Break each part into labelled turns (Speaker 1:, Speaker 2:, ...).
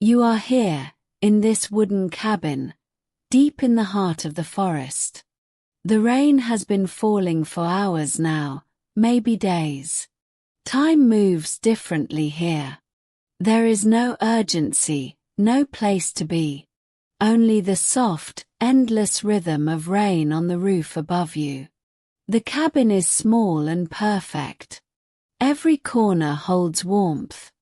Speaker 1: You are here, in this wooden cabin, deep in the heart of the forest. The rain has been falling for hours now, maybe days. Time moves differently here. There is no urgency, no place to be. Only the soft, endless rhythm of rain on the roof above you. The cabin is small and perfect. Every corner holds warmth.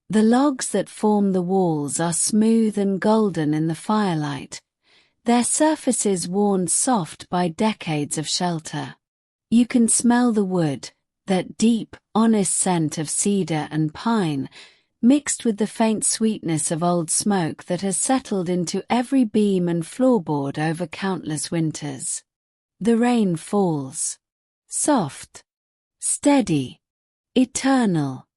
Speaker 1: The logs that form the walls are smooth and golden in the firelight, their surfaces worn soft by decades of shelter. You can smell the wood, that deep, honest scent of cedar and pine, mixed with the faint sweetness of old smoke that has settled into every beam and floorboard over countless winters. The rain falls. Soft. Steady. Eternal.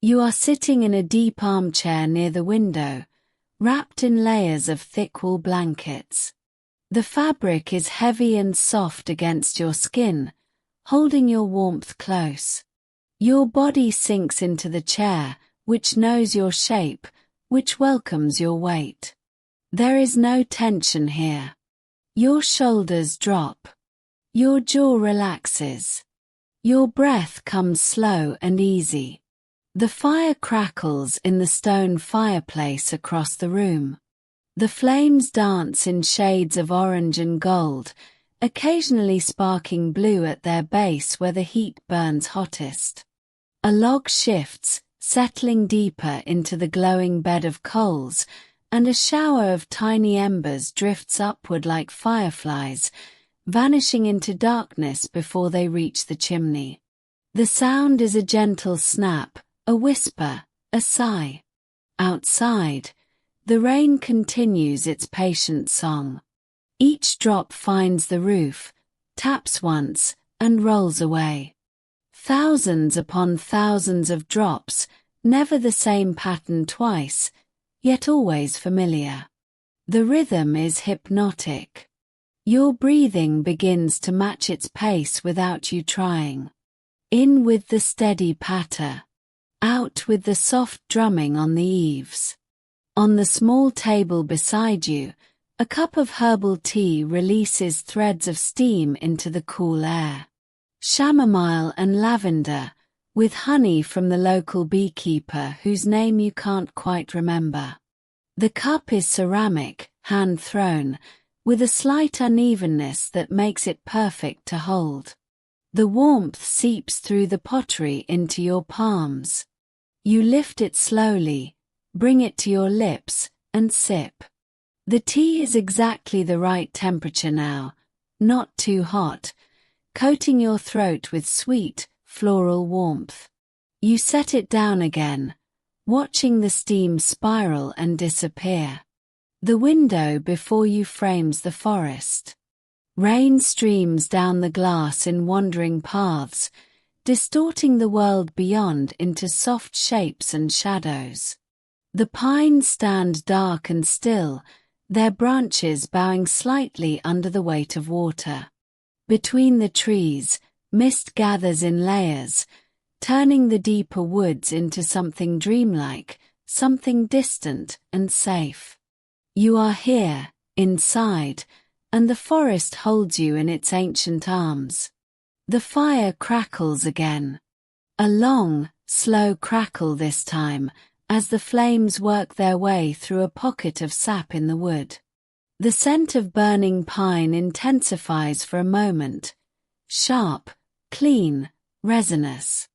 Speaker 1: You are sitting in a deep armchair near the window, wrapped in layers of thick wool blankets. The fabric is heavy and soft against your skin, holding your warmth close. Your body sinks into the chair, which knows your shape, which welcomes your weight. There is no tension here. Your shoulders drop. Your jaw relaxes. Your breath comes slow and easy. The fire crackles in the stone fireplace across the room. The flames dance in shades of orange and gold, occasionally sparking blue at their base where the heat burns hottest. A log shifts, settling deeper into the glowing bed of coals, and a shower of tiny embers drifts upward like fireflies, vanishing into darkness before they reach the chimney. The sound is a gentle snap, a whisper, a sigh. Outside, the rain continues its patient song. Each drop finds the roof, taps once, and rolls away. Thousands upon thousands of drops, never the same pattern twice, yet always familiar. The rhythm is hypnotic. Your breathing begins to match its pace without you trying. In with the steady patter. Out with the soft drumming on the eaves. On the small table beside you, a cup of herbal tea releases threads of steam into the cool air. Chamomile and lavender, with honey from the local beekeeper whose name you can't quite remember. The cup is ceramic, hand-thrown, with a slight unevenness that makes it perfect to hold. The warmth seeps through the pottery into your palms. You lift it slowly, bring it to your lips, and sip. The tea is exactly the right temperature now, not too hot, coating your throat with sweet, floral warmth. You set it down again, watching the steam spiral and disappear. The window before you frames the forest. Rain streams down the glass in wandering paths, distorting the world beyond into soft shapes and shadows. The pines stand dark and still, their branches bowing slightly under the weight of water. Between the trees, mist gathers in layers, turning the deeper woods into something dreamlike, something distant and safe. You are here, inside, and the forest holds you in its ancient arms. The fire crackles again. A long, slow crackle this time, as the flames work their way through a pocket of sap in the wood. The scent of burning pine intensifies for a moment. Sharp, clean, resinous.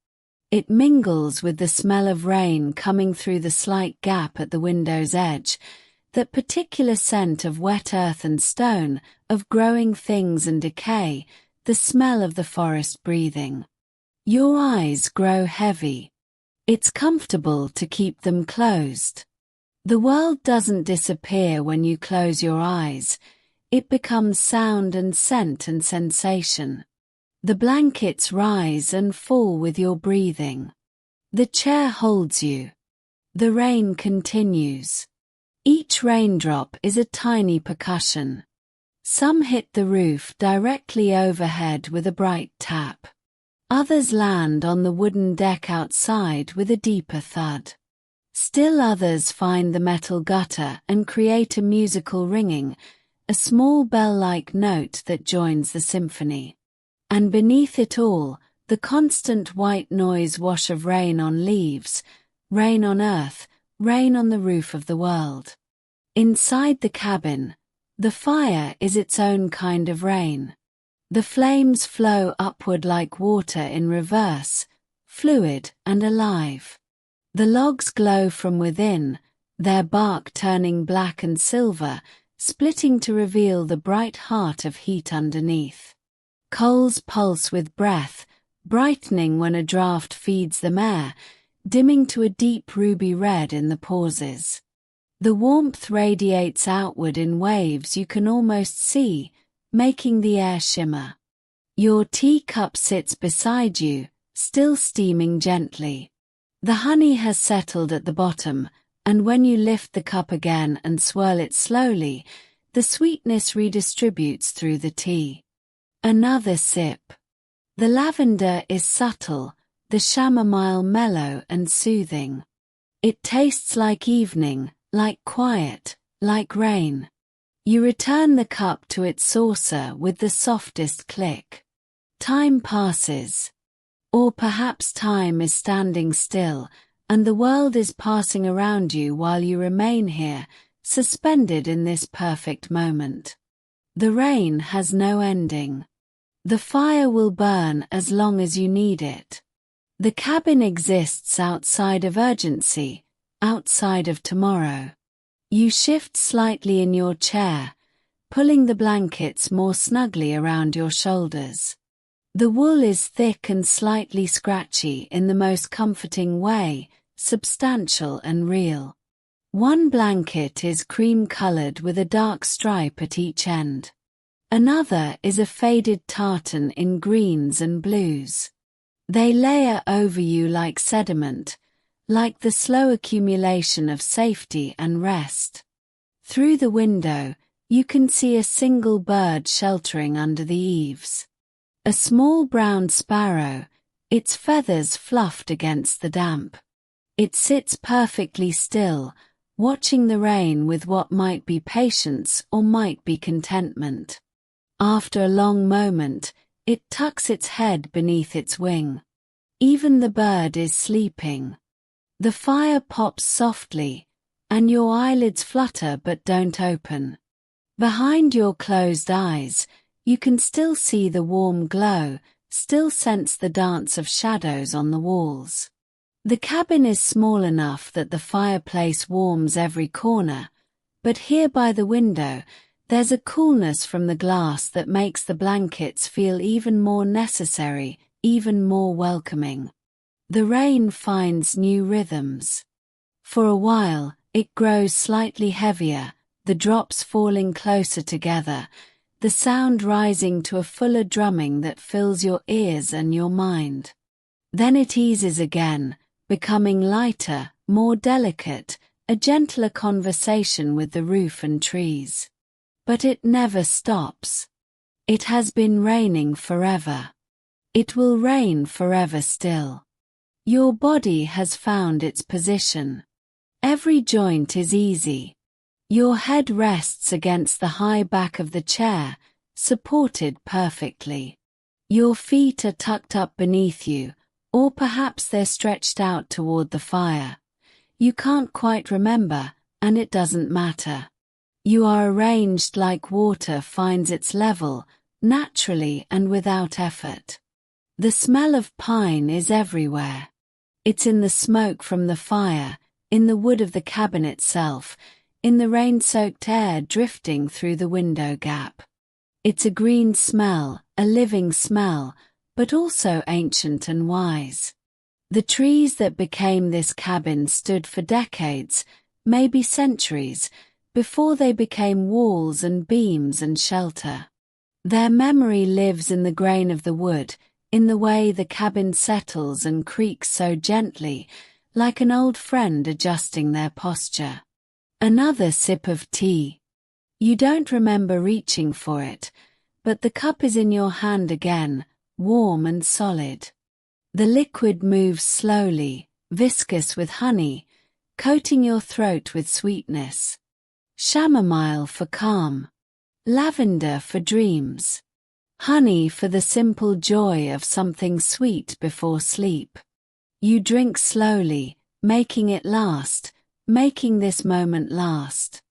Speaker 1: It mingles with the smell of rain coming through the slight gap at the window's edge, that particular scent of wet earth and stone, of growing things and decay, the smell of the forest breathing. Your eyes grow heavy. It's comfortable to keep them closed. The world doesn't disappear when you close your eyes, it becomes sound and scent and sensation. The blankets rise and fall with your breathing. The chair holds you. The rain continues. Each raindrop is a tiny percussion. Some hit the roof directly overhead with a bright tap. Others land on the wooden deck outside with a deeper thud. Still others find the metal gutter and create a musical ringing, a small bell-like note that joins the symphony. And beneath it all, the constant white noise wash of rain on leaves, rain on earth, rain on the roof of the world. Inside the cabin, the fire is its own kind of rain. The flames flow upward like water in reverse, fluid and alive. The logs glow from within, their bark turning black and silver, splitting to reveal the bright heart of heat underneath. Coals pulse with breath, brightening when a draught feeds them air, dimming to a deep ruby red in the pauses. The warmth radiates outward in waves you can almost see, making the air shimmer. Your teacup sits beside you, still steaming gently. The honey has settled at the bottom, and when you lift the cup again and swirl it slowly, the sweetness redistributes through the tea. Another sip. The lavender is subtle, the chamomile mellow and soothing. It tastes like evening, like quiet, like rain. You return the cup to its saucer with the softest click. Time passes. Or perhaps time is standing still, and the world is passing around you while you remain here, suspended in this perfect moment. The rain has no ending. The fire will burn as long as you need it. The cabin exists outside of urgency, outside of tomorrow. You shift slightly in your chair, pulling the blankets more snugly around your shoulders. The wool is thick and slightly scratchy in the most comforting way, substantial and real. One blanket is cream-colored with a dark stripe at each end. Another is a faded tartan in greens and blues. They layer over you like sediment, like the slow accumulation of safety and rest. Through the window, you can see a single bird sheltering under the eaves. A small brown sparrow, its feathers fluffed against the damp. It sits perfectly still, watching the rain with what might be patience or might be contentment. After a long moment, it tucks its head beneath its wing. Even the bird is sleeping. The fire pops softly, and your eyelids flutter but don't open. Behind your closed eyes, you can still see the warm glow, still sense the dance of shadows on the walls. The cabin is small enough that the fireplace warms every corner, but here by the window, there's a coolness from the glass that makes the blankets feel even more necessary, even more welcoming. The rain finds new rhythms. For a while, it grows slightly heavier, the drops falling closer together, the sound rising to a fuller drumming that fills your ears and your mind. Then it eases again, becoming lighter, more delicate, a gentler conversation with the roof and trees. But it never stops. It has been raining forever. It will rain forever still. Your body has found its position. Every joint is easy. Your head rests against the high back of the chair, supported perfectly. Your feet are tucked up beneath you, or perhaps they're stretched out toward the fire. You can't quite remember, and it doesn't matter. You are arranged like water finds its level, naturally and without effort. The smell of pine is everywhere. It's in the smoke from the fire, in the wood of the cabin itself, in the rain-soaked air drifting through the window gap. It's a green smell, a living smell, but also ancient and wise. The trees that became this cabin stood for decades, maybe centuries, before they became walls and beams and shelter. Their memory lives in the grain of the wood, in the way the cabin settles and creaks so gently, like an old friend adjusting their posture. Another sip of tea. You don't remember reaching for it, but the cup is in your hand again, warm and solid. The liquid moves slowly, viscous with honey, coating your throat with sweetness. Chamomile for calm. Lavender for dreams. Honey for the simple joy of something sweet before sleep. You drink slowly, making it last, making this moment last.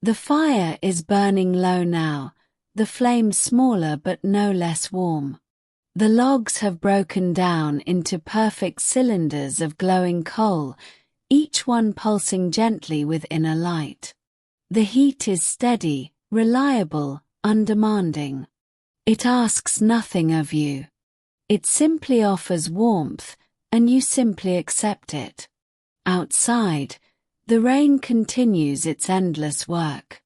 Speaker 1: The fire is burning low now, the flame smaller but no less warm. The logs have broken down into perfect cylinders of glowing coal, each one pulsing gently with inner light. The heat is steady, reliable, undemanding. It asks nothing of you. It simply offers warmth, and you simply accept it. Outside, the rain continues its endless work.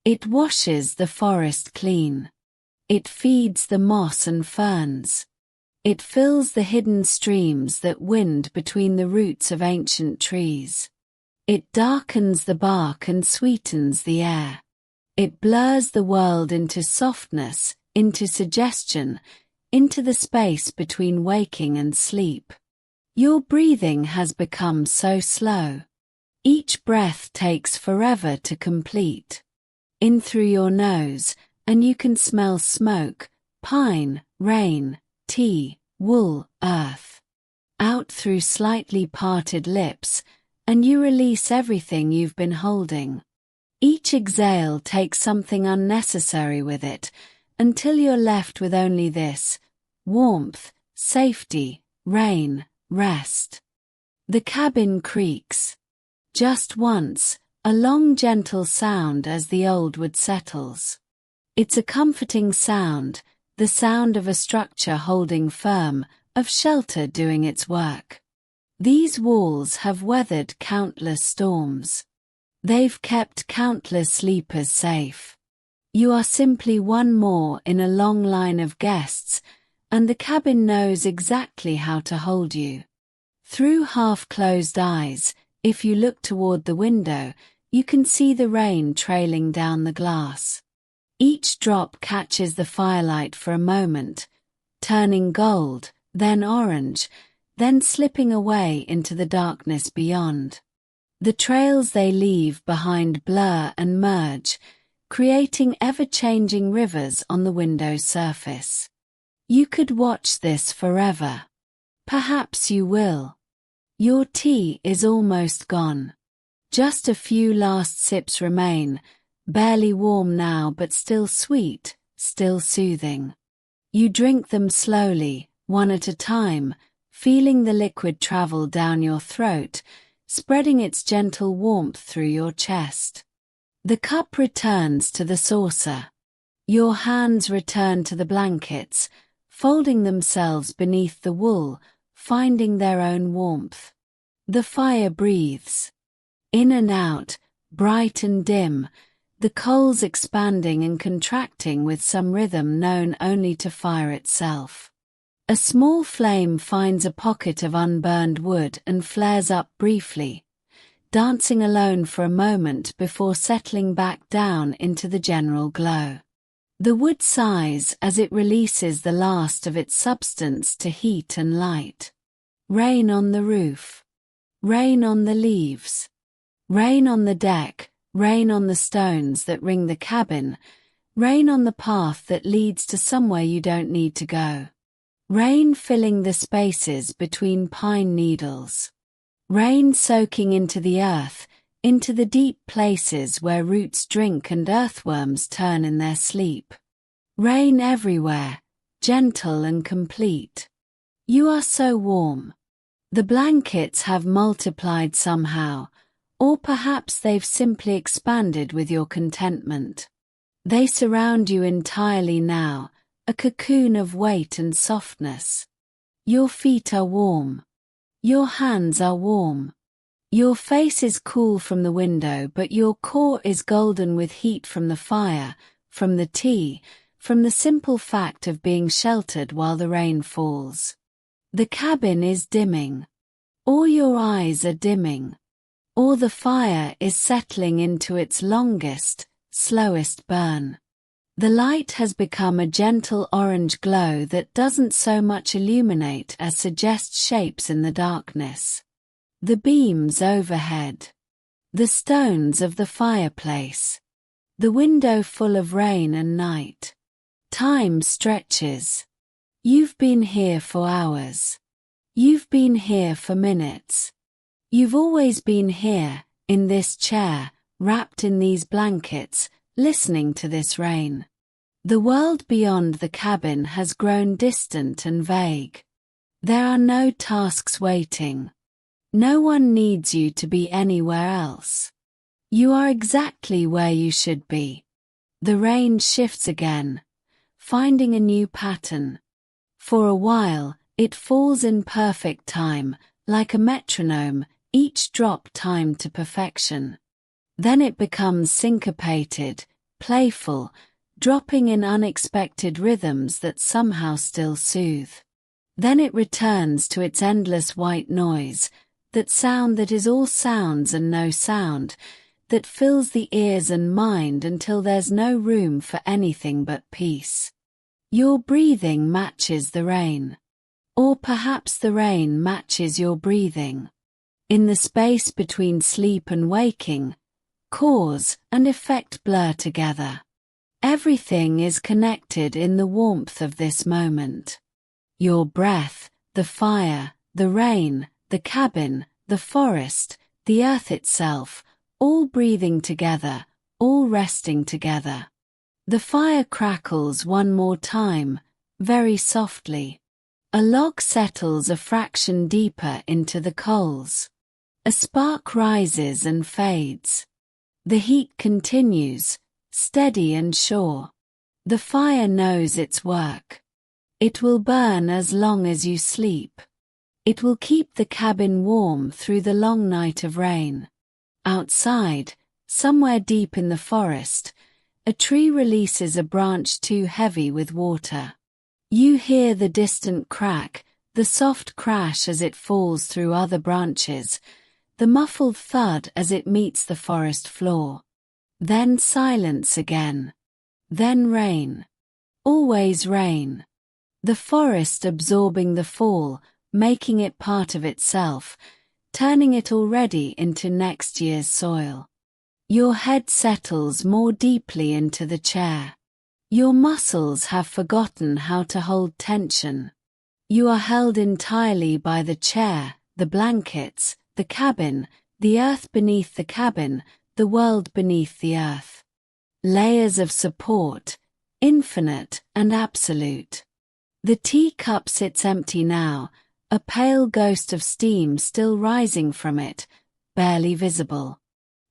Speaker 1: It washes the forest clean. It feeds the moss and ferns. It fills the hidden streams that wind between the roots of ancient trees. It darkens the bark and sweetens the air. It blurs the world into softness, into suggestion, into the space between waking and sleep. Your breathing has become so slow. Each breath takes forever to complete. In through your nose, and you can smell smoke, pine, rain, tea, wool, earth. Out through slightly parted lips, and you release everything you've been holding. Each exhale takes something unnecessary with it, until you're left with only this: warmth, safety, rain, rest. The cabin creaks. Just once, a long gentle sound as the old wood settles. It's a comforting sound, the sound of a structure holding firm, of shelter doing its work. These walls have weathered countless storms. They've kept countless sleepers safe. You are simply one more in a long line of guests, and the cabin knows exactly how to hold you. Through half-closed eyes, if you look toward the window, you can see the rain trailing down the glass. Each drop catches the firelight for a moment, turning gold, then orange, then slipping away into the darkness beyond. The trails they leave behind blur and merge, creating ever-changing rivers on the window's surface. You could watch this forever. Perhaps you will. Your tea is almost gone. Just a few last sips remain, barely warm now but still sweet, still soothing. You drink them slowly, one at a time, feeling the liquid travel down your throat, spreading its gentle warmth through your chest. The cup returns to the saucer. Your hands return to the blankets, folding themselves beneath the wool, finding their own warmth. The fire breathes. In and out, bright and dim, the coals expanding and contracting with some rhythm known only to fire itself. A small flame finds a pocket of unburned wood and flares up briefly, dancing alone for a moment before settling back down into the general glow. The wood sighs as it releases the last of its substance to heat and light. Rain on the roof. Rain on the leaves. Rain on the deck. Rain on the stones that ring the cabin. Rain on the path that leads to somewhere you don't need to go. Rain filling the spaces between pine needles. Rain soaking into the earth, into the deep places where roots drink and earthworms turn in their sleep. Rain everywhere, gentle and complete. You are so warm. The blankets have multiplied somehow, or perhaps they've simply expanded with your contentment. They surround you entirely now, a cocoon of weight and softness. Your feet are warm. Your hands are warm. Your face is cool from the window, but your core is golden with heat from the fire, from the tea, from the simple fact of being sheltered while the rain falls. The cabin is dimming. Or your eyes are dimming. Or the fire is settling into its longest, slowest burn. The light has become a gentle orange glow that doesn't so much illuminate as suggest shapes in the darkness. The beams overhead. The stones of the fireplace. The window full of rain and night. Time stretches. You've been here for hours. You've been here for minutes. You've always been here, in this chair, wrapped in these blankets, listening to this rain. The world beyond the cabin has grown distant and vague. There are no tasks waiting. No one needs you to be anywhere else. You are exactly where you should be. The rain shifts again, finding a new pattern. For a while, it falls in perfect time, like a metronome, each drop timed to perfection. Then it becomes syncopated, playful, dropping in unexpected rhythms that somehow still soothe. Then it returns to its endless white noise, that sound that is all sounds and no sound, that fills the ears and mind until there's no room for anything but peace. Your breathing matches the rain. Or perhaps the rain matches your breathing. In the space between sleep and waking, cause and effect blur together. Everything is connected in the warmth of this moment. Your breath, the fire, the rain, the cabin, the forest, the earth itself, all breathing together, all resting together. The fire crackles one more time, very softly. A log settles a fraction deeper into the coals. A spark rises and fades. The heat continues, steady and sure. The fire knows its work. It will burn as long as you sleep. It will keep the cabin warm through the long night of rain. Outside, somewhere deep in the forest, a tree releases a branch too heavy with water. You hear the distant crack, the soft crash as it falls through other branches, the muffled thud as it meets the forest floor. Then silence again. Then rain. Always rain. The forest absorbing the fall, making it part of itself, turning it already into next year's soil. Your head settles more deeply into the chair. Your muscles have forgotten how to hold tension. You are held entirely by the chair, the blankets, the cabin, the earth beneath the cabin, the world beneath the earth. Layers of support, infinite and absolute. The teacup sits empty now, a pale ghost of steam still rising from it, barely visible.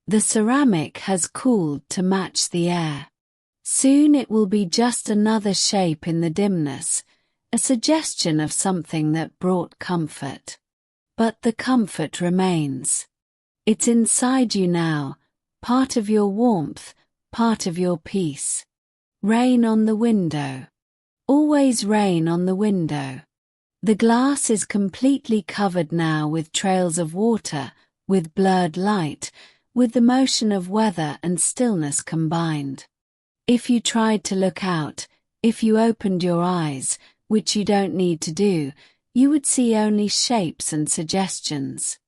Speaker 1: The ceramic has cooled to match the air. Soon it will be just another shape in the dimness, a suggestion of something that brought comfort. But the comfort remains. It's inside you now, part of your warmth, part of your peace. Rain on the window. Always rain on the window. The glass is completely covered now with trails of water, with blurred light, with the motion of weather and stillness combined. If you tried to look out, if you opened your eyes, which you don't need to do, you would see only shapes and suggestions.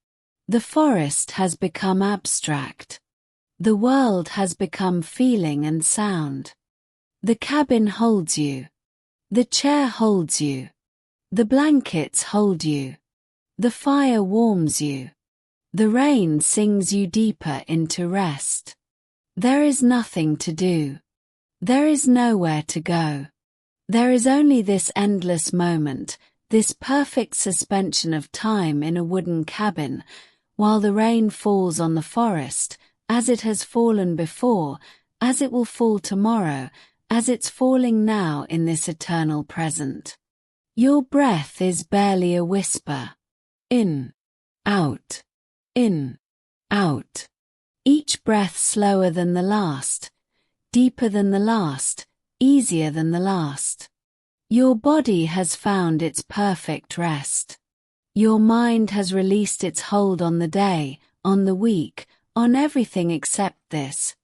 Speaker 1: The forest has become abstract. The world has become feeling and sound. The cabin holds you. The chair holds you. The blankets hold you. The fire warms you. The rain sings you deeper into rest. There is nothing to do. There is nowhere to go. There is only this endless moment, this perfect suspension of time in a wooden cabin, while the rain falls on the forest, as it has fallen before, as it will fall tomorrow, as it's falling now in this eternal present. Your breath is barely a whisper. In, out, in, out. Each breath slower than the last, deeper than the last, easier than the last. Your body has found its perfect rest. Your mind has released its hold on the day, on the week, on everything except this.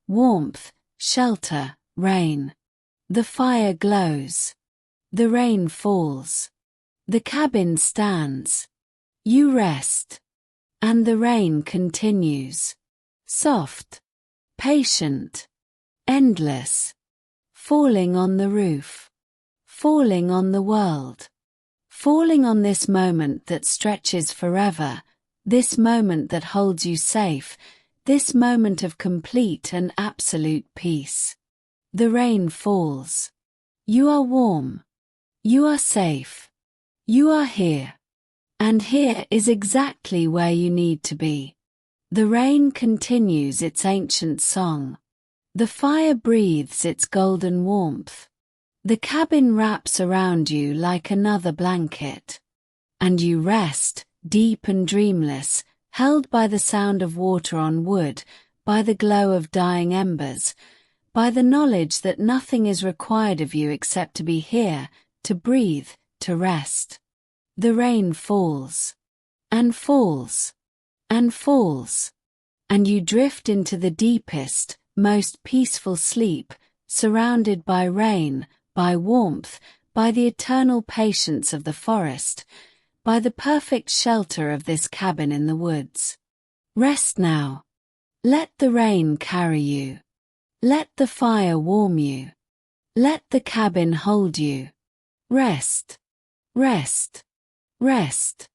Speaker 1: Warmth, shelter, rain. The fire glows. The rain falls. The cabin stands. You rest. And the rain continues. soft, patient, endless, falling on the roof, falling on the world, falling on this moment that stretches forever, this moment that holds you safe, this moment of complete and absolute peace. The rain falls. You are warm. You are safe. You are here. And here is exactly where you need to be. The rain continues its ancient song. The fire breathes its golden warmth. The cabin wraps around you like another blanket. And you rest, deep and dreamless, held by the sound of water on wood, by the glow of dying embers, by the knowledge that nothing is required of you except to be here, to breathe, to rest. The rain falls, and falls, and falls, and you drift into the deepest, most peaceful sleep, surrounded by rain, by warmth, by the eternal patience of the forest, by the perfect shelter of this cabin in the woods. Rest now. Let the rain carry you. Let the fire warm you. Let the cabin hold you. Rest. Rest. Rest.